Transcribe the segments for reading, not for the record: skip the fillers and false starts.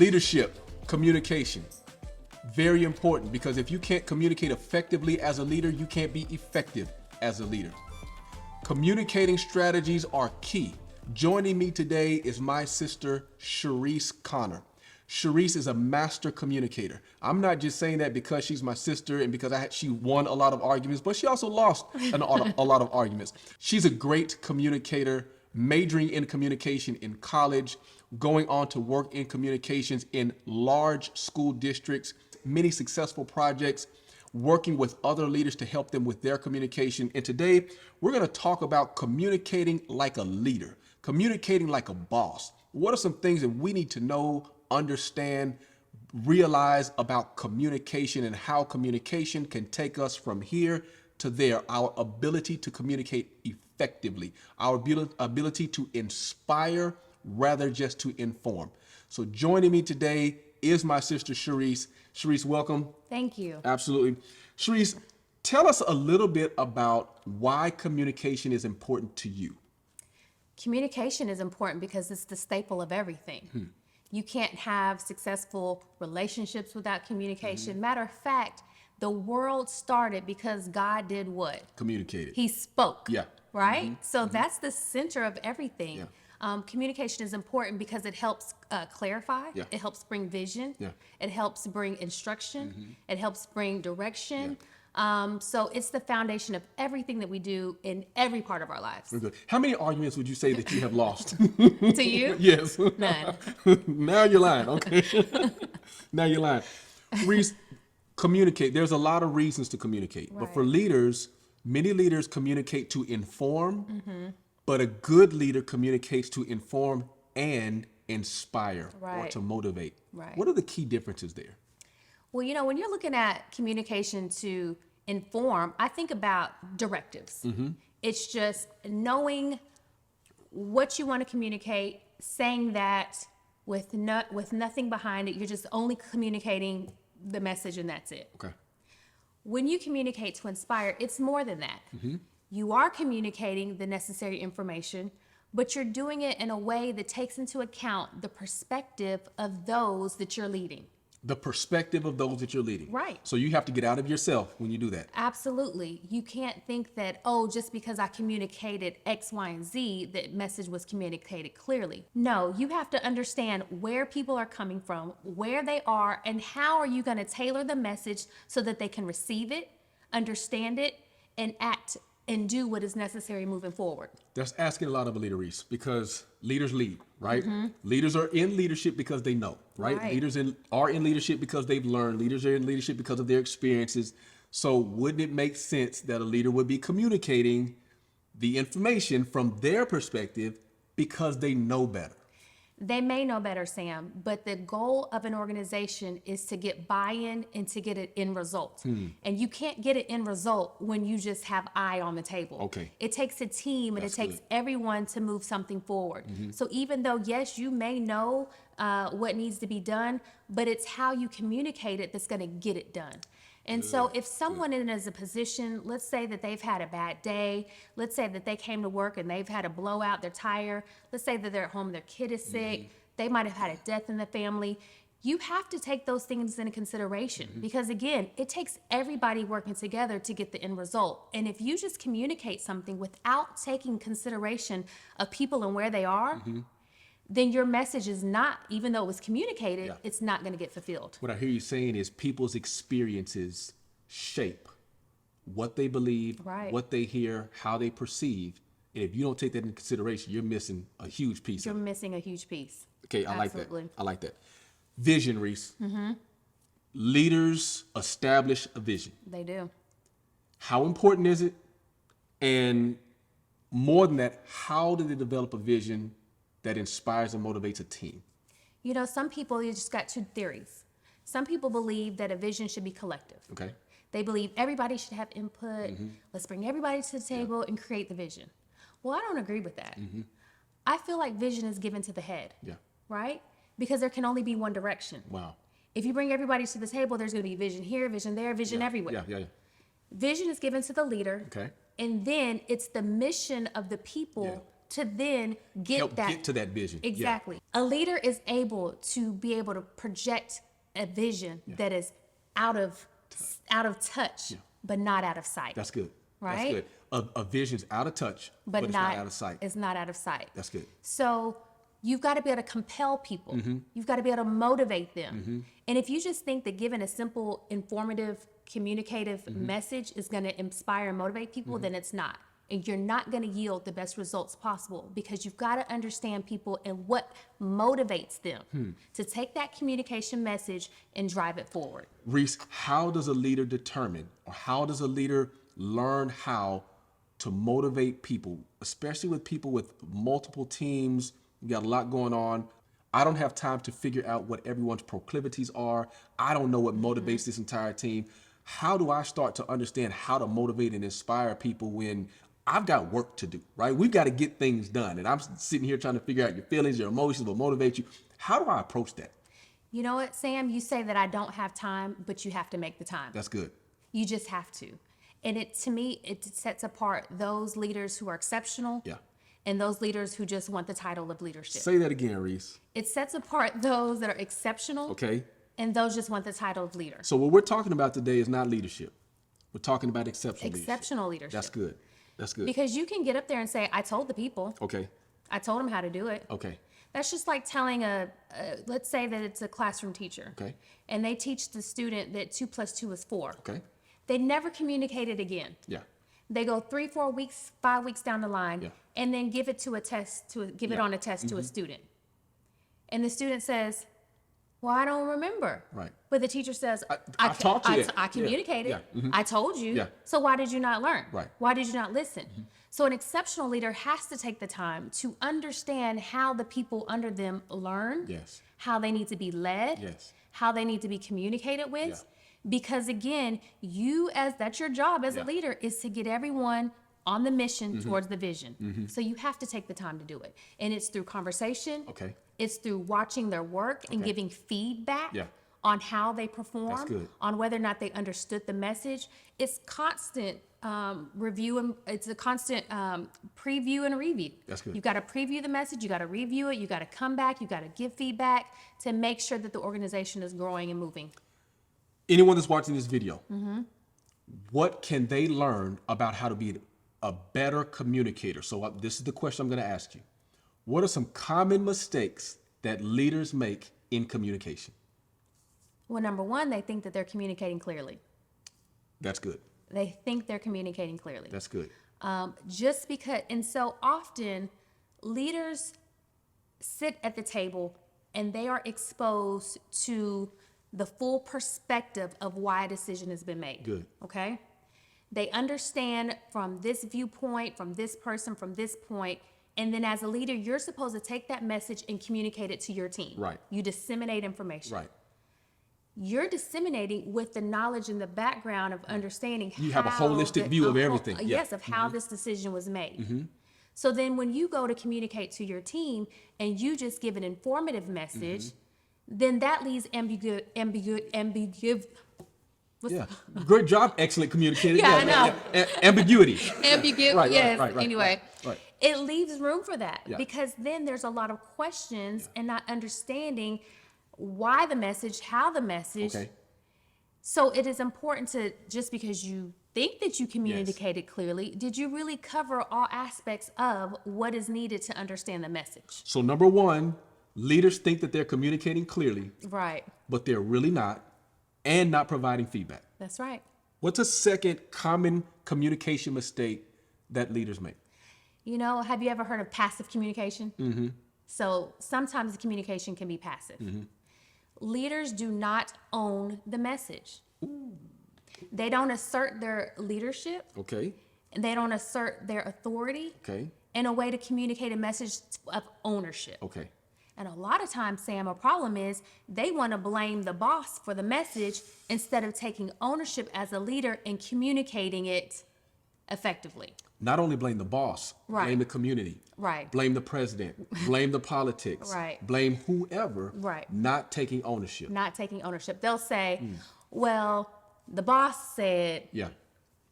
Leadership, communication, very important, because if you can't communicate effectively as a leader, you can't be effective as a leader. Communicating strategies are key. Joining me today is my sister, Sharice Connor. Sharice is a master communicator. I'm not just saying that because she's my sister and because she won a lot of arguments, but she also lost a lot of arguments. She's a great communicator, majoring in communication in college, going on to work in communications in large school districts, many successful projects, working with other leaders to help them with their communication. And today, we're going to talk about communicating like a leader, communicating like a boss. What are some things that we need to know, understand, realize about communication and how communication can take us from here to there, our ability to communicate effectively, our ability to inspire rather just to inform. So joining me today is my sister, Sharice. Sharice, welcome. Thank you. Absolutely. Sharice, tell us a little bit about why communication is important to you. Communication is important because it's the staple of everything. You can't have successful relationships without communication. Matter of fact, the world started because God did what? Communicated. He spoke. Yeah. Right? So that's the center of everything. Yeah. Communication is important because it helps clarify. Yeah. It helps bring vision. Yeah. It helps bring instruction. It helps bring direction. Yeah. So it's the foundation of everything that we do in every part of our lives. Very good. How many arguments would you say that you have lost? To you? Yes. None. Now you're lying. Okay. Now you're lying. Communicate. There's a lot of reasons to communicate. Right. But for leaders, many leaders communicate to inform, but a good leader communicates to inform and inspire or Right. to motivate. Right. What are the key differences there? Well, when you're looking at communication to inform, I think about directives. It's just knowing what you want to communicate, saying that with nothing behind it. You're just only communicating the message and that's it. Okay. When you communicate to inspire, it's more than that. You are communicating the necessary information, but you're doing it in a way that takes into account the perspective of those that you're leading. The perspective of those that you're leading. Right. So you have to get out of yourself when you do that. Absolutely. You can't think that, oh, just because I communicated X, Y, and Z, that message was communicated clearly. No, you have to understand where people are coming from, where they are, and how are you going to tailor the message so that they can receive it, understand it, and act and do what is necessary moving forward. That's asking a lot of a leader, Reese, because leaders lead, right? Leaders are in leadership because they know, right? Right. Leaders are in leadership because they've learned. Leaders are in leadership because of their experiences. So wouldn't it make sense that a leader would be communicating the information from their perspective because they know better? They may know better, Sam, but the goal of an organization is to get buy-in and to get it in result. And you can't get it in result when you just have eye on the table. Okay. It takes a team and That's it takes good. everyone to move something forward. So even though, yes, you may know what needs to be done, but it's how you communicate it that's going to get it done. And so if someone is in a position, let's say that they've had a bad day, let's say that they came to work and they've had a blowout, their tire, let's say that they're at home, their kid is sick, they might have had a death in the family. You have to take those things into consideration because, again, it takes everybody working together to get the end result. And if you just communicate something without taking consideration of people and where they are, then your message is not, even though it was communicated, it's not going to get fulfilled. What I hear you saying is people's experiences shape what they believe, Right. what they hear, how they perceive. And if you don't take that into consideration, you're missing a huge piece You're of it. missing a huge piece. Okay, I Absolutely. like that. I like that. Vision, Reese. Leaders establish a vision. They do. How important is it? And more than that, how do they develop a vision that inspires and motivates a team? Some people, you just got two theories. Some people believe that a vision should be collective. Okay. They believe everybody should have input. Let's bring everybody to the table and create the vision. Well, I don't agree with that. I feel like vision is given to the head. Yeah. Right? Because there can only be one direction. Wow. If you bring everybody to the table, there's going to be vision here, vision there, vision everywhere. Yeah. Vision is given to the leader. Okay. And then it's the mission of the people to then Help get to that vision. Yeah. Exactly. A leader is able to be able to project a vision that is out of touch, but not out of sight. That's good. Right? That's good. A vision's out of touch, but it's not out of sight. It's not out of sight. That's good. So you've got to be able to compel people. You've got to be able to motivate them. And if you just think that giving a simple, informative, communicative message is going to inspire and motivate people, then it's not. And you're not going to yield the best results possible, because you've got to understand people and what motivates them to take that communication message and drive it forward. Reese, how does a leader determine, or how does a leader learn how to motivate people, especially with people with multiple teams? You got a lot going on. I don't have time to figure out what everyone's proclivities are. I don't know what motivates this entire team. How do I start to understand how to motivate and inspire people when I've got work to do, right? We've got to get things done. And I'm sitting here trying to figure out your feelings, your emotions, what motivates you. How do I approach that? You know what, Sam? You say that I don't have time, but you have to make the time. That's good. You just have to. And to me, it sets apart those leaders who are exceptional and those leaders who just want the title of leadership. Say that again, Reese. It sets apart those that are exceptional and those just want the title of leader. So what we're talking about today is not leadership. We're talking about exceptional leadership. That's good. That's good. Because you can get up there and say, I told the people. Okay. I told them how to do it. Okay. That's just like telling let's say that it's a classroom teacher. Okay. And they teach the student that 2 + 2 is 4. Okay. They never communicate it again. Yeah. They go 3, 4 weeks, 5 weeks down the line, and then give it to a test, give it on a test to a student. And the student says, well, I don't remember. Right. But the teacher says, I taught you that. I communicated. Yeah. I told you. Yeah. So why did you not learn? Right. Why did you not listen? So an exceptional leader has to take the time to understand how the people under them learn, how they need to be led, how they need to be communicated with. Because again, that's your job as a leader, is to get everyone on the mission towards the vision. So you have to take the time to do it. And it's through conversation. Okay. It's through watching their work and giving feedback on how they perform, on whether or not they understood the message. It's constant review, and it's a constant preview and review. That's good. You got to preview the message, you got to review it, you got to come back, you got to give feedback to make sure that the organization is growing and moving. Anyone that's watching this video, what can they learn about how to be a better communicator? So this is the question I'm going to ask you. What are some common mistakes that leaders make in communication? Well, number one, they think that they're communicating clearly. That's good. They think they're communicating clearly. That's good. Just because, and so often leaders sit at the table and they are exposed to the full perspective of why a decision has been made. Good. Okay? They understand from this viewpoint, from this person, from this point, and then as a leader, you're supposed to take that message and communicate it to your team. Right. You disseminate information. Right. You're disseminating with the knowledge and the background of understanding You have a holistic view of everything. Yes, of how this decision was made. So then when you go to communicate to your team and you just give an informative message, then that leaves ambiguous. Great job, excellent communicator. I know. Ambiguity. Ambiguous, yes. Right. Anyway, Right. It leaves room for that because then there's a lot of questions and not understanding why the message, how the message. Okay. So it is important to, just because you think that you communicated clearly, did you really cover all aspects of what is needed to understand the message? So number one, leaders think that they're communicating clearly, Right. but they're really not, and not providing feedback. That's right. What's a second common communication mistake that leaders make? You know, have you ever heard of passive communication? So sometimes the communication can be passive. Leaders do not own the message. They don't assert their leadership. Okay. And they don't assert their authority in a way to communicate a message of ownership. Okay. And a lot of times, Sam, a problem is they want to blame the boss for the message instead of taking ownership as a leader and communicating it effectively. Not only blame the boss, blame the community, blame the president, blame the politics, blame whoever, not taking ownership. Not taking ownership. They'll say, well, the boss said,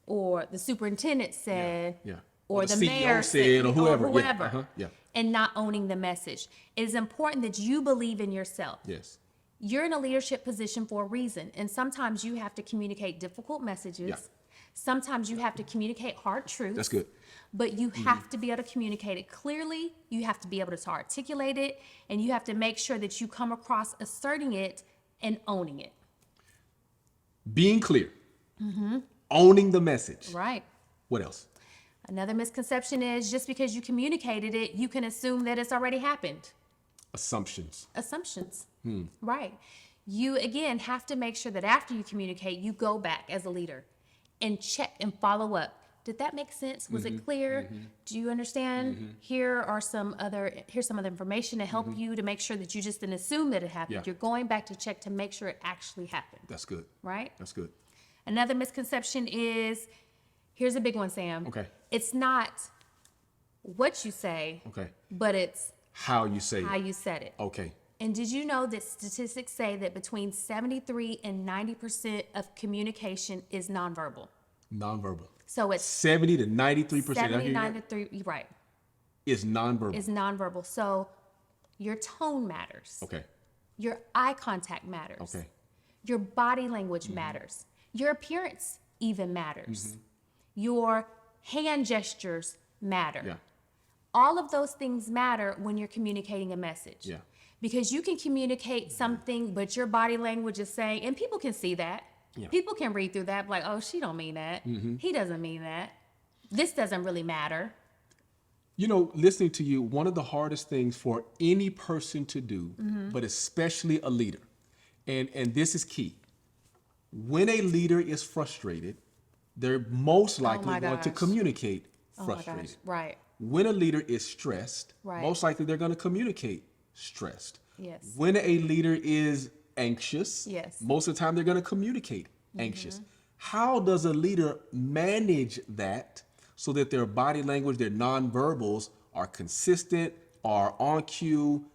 or the superintendent said, or the CEO mayor said, or whoever. Yeah, whoever, yeah. and not owning the message. It is important that you believe in yourself. Yes. You're in a leadership position for a reason, and sometimes you have to communicate difficult messages. Yeah. Sometimes you have to communicate hard truths. That's good. But you have to be able to communicate it clearly. You have to be able to articulate it, and you have to make sure that you come across asserting it and owning it. Being clear. Owning the message. Right. What else? Another misconception is just because you communicated it, you can assume that it's already happened. Assumptions. Assumptions. Right. You, again, have to make sure that after you communicate, you go back as a leader and check and follow up. Did that make sense? Was it clear? Do you understand? Here's some other information to help you to make sure that you just didn't assume that it happened. Yeah. You're going back to check to make sure it actually happened. That's good. Right? That's good. Another misconception is, here's a big one, Sam. Okay. It's not what you say, Okay. but it's How you say how it. you said it. Okay. And did you know that statistics say that between 73 and 90% of communication is nonverbal? Nonverbal. So it's 70 to 93%. 79 to 3, right, Is nonverbal. is nonverbal. So your tone matters. Okay. Your eye contact matters. Okay. Your body language matters. Your appearance even matters. Your hand gestures matter. Yeah. All of those things matter when you're communicating a message. Yeah. Because you can communicate something, but your body language is saying, and people can see that. Yeah. People can read through that, like, oh, she don't mean that. He doesn't mean that. This doesn't really matter. You know, listening to you, one of the hardest things for any person to do, but especially a leader, and this is key. When a leader is frustrated, they're most likely going to gosh. communicate Oh my frustrated. gosh. Right. When a leader is stressed, Right. most likely they're going to communicate stressed. Yes. When a leader is anxious, Yes. most of the time they're going to communicate anxious. How does a leader manage that so that their body language, their nonverbals are consistent, are on cue,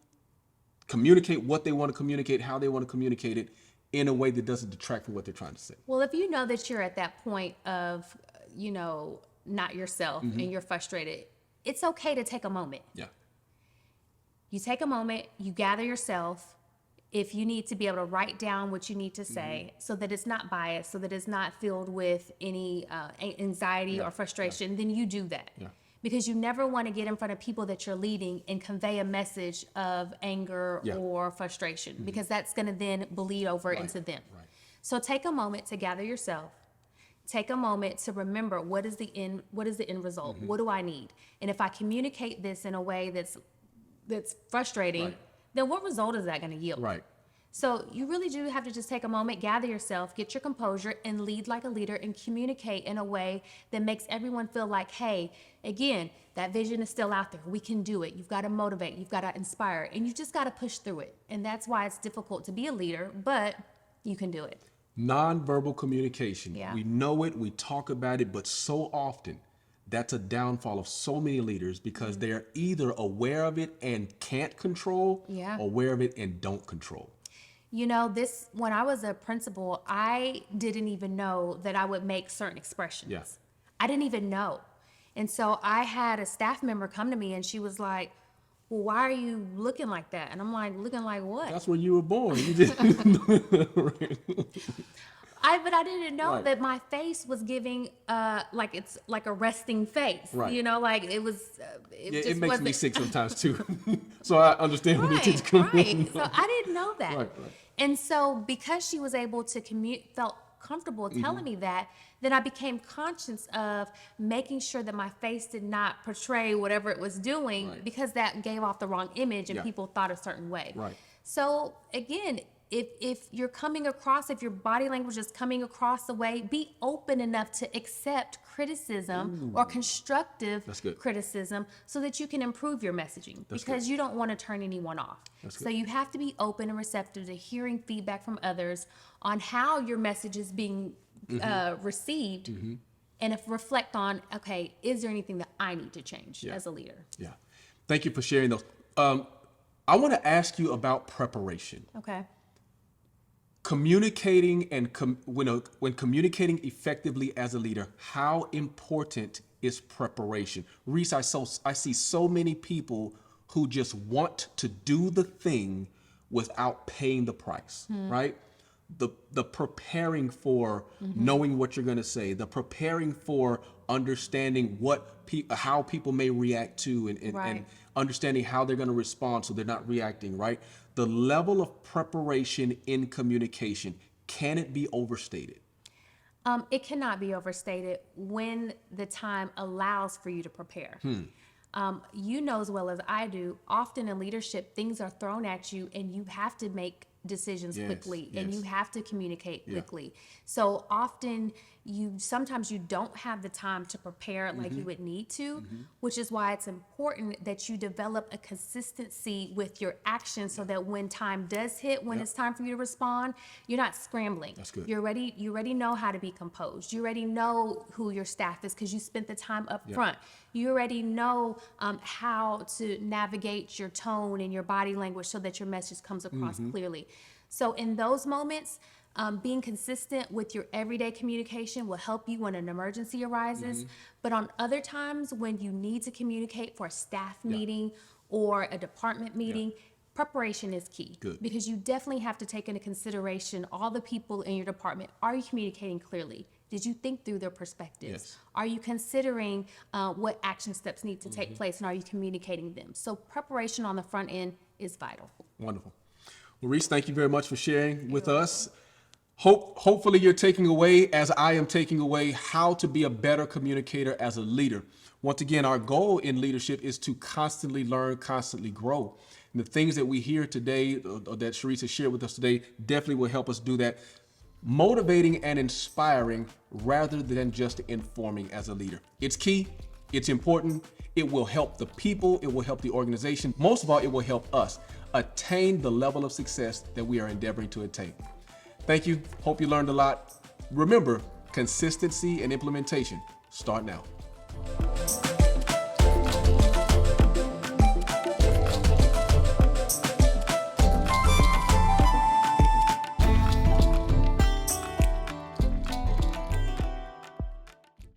communicate what they want to communicate, how they want to communicate it in a way that doesn't detract from what they're trying to say? Well, if you know that you're at that point of, not yourself and you're frustrated, it's okay to take a moment. Yeah. You take a moment, you gather yourself. If you need to be able to write down what you need to say so that it's not biased, so that it's not filled with any anxiety or frustration, then you do that. Yeah. Because you never want to get in front of people that you're leading and convey a message of anger Yeah. or frustration, because that's going to then bleed over into them. Right. So take a moment to gather yourself. Take a moment to remember what is the end result? What do I need? And if I communicate this in a way that's frustrating, Right. then what result is that going to yield? Right. So you really do have to just take a moment, gather yourself, get your composure, and lead like a leader and communicate in a way that makes everyone feel like, hey, again, that vision is still out there. We can do it. You've got to motivate. You've got to inspire. And you just got to push through it. And that's why it's difficult to be a leader, but you can do it. Nonverbal communication. Yeah. We know it, we talk about it, but so often that's a downfall of so many leaders because they're either aware of it and can't control, Yeah. aware of it and don't control. When I was a principal, I didn't even know that I would make certain expressions. Yeah. I didn't even know. And so I had a staff member come to me and she was like, well, why are you looking like that? And I'm like, looking like what? That's where you were born. You didn't. Right. But I didn't know Right. that my face was giving, like it's like a resting face. Right. Like it was. Yeah, just it makes me wasn't- sick sometimes too. So I understand when you Right, teach community. right. So I didn't know that. Right. And so because she was able to felt comfortable telling me that, then I became conscious of making sure that my face did not portray whatever it was doing, Right. because that gave off the wrong image and Yeah. people thought a certain way. Right. So again, if you're coming across, if your body language is coming across the way, be open enough to accept criticism or constructive That's good. criticism so that you can improve your messaging, That's because you don't want to turn anyone off. That's So good. you have to be open and receptive to hearing feedback from others on how your message is being received, and if reflect on, okay, is there anything that I need to change Yeah. as a leader? Yeah. Thank you for sharing those. I want to ask you about preparation. Okay. Communicating and when communicating effectively as a leader, how important is preparation? Reese, I see so many people who just want to do the thing without paying the price, right? The preparing for knowing what you're going to say, the preparing for understanding how people may react to and understanding how they're going to respond so they're not reacting, right? The level of preparation in communication, can it be overstated? It cannot be overstated when the time allows for you to prepare. You know as well as I do, often in leadership, things are thrown at you and you have to make decisions quickly and you have to communicate quickly. So often sometimes you don't have the time to prepare like you would need to, which is why it's important that you develop a consistency with your actions so that when time does hit, when it's time for you to respond, you're not scrambling. That's good. You already know how to be composed. You already know who your staff is because you spent the time up front. You already know how to navigate your tone and your body language so that your message comes across clearly. So in those moments, being consistent with your everyday communication will help you when an emergency arises. But on other times when you need to communicate for a staff meeting or a department meeting, preparation is key. Good. Because you definitely have to take into consideration all the people in your department. Are you communicating clearly? Did you think through their perspectives? Yes. Are you considering what action steps need to take place, and are you communicating them? So preparation on the front end is vital. Wonderful. Well, Reese, thank you very much for sharing with us. Hopefully you're taking away, as I am taking away, how to be a better communicator as a leader. Once again, our goal in leadership is to constantly learn, constantly grow. And the things that we hear today, or that Sharice has shared with us today, definitely will help us do that. Motivating and inspiring rather than just informing as a leader. It's key. It's important. It will help the people. It will help the organization. Most of all, it will help us attain the level of success that we are endeavoring to attain. Thank you. Hope you learned a lot. Remember, consistency and implementation start now.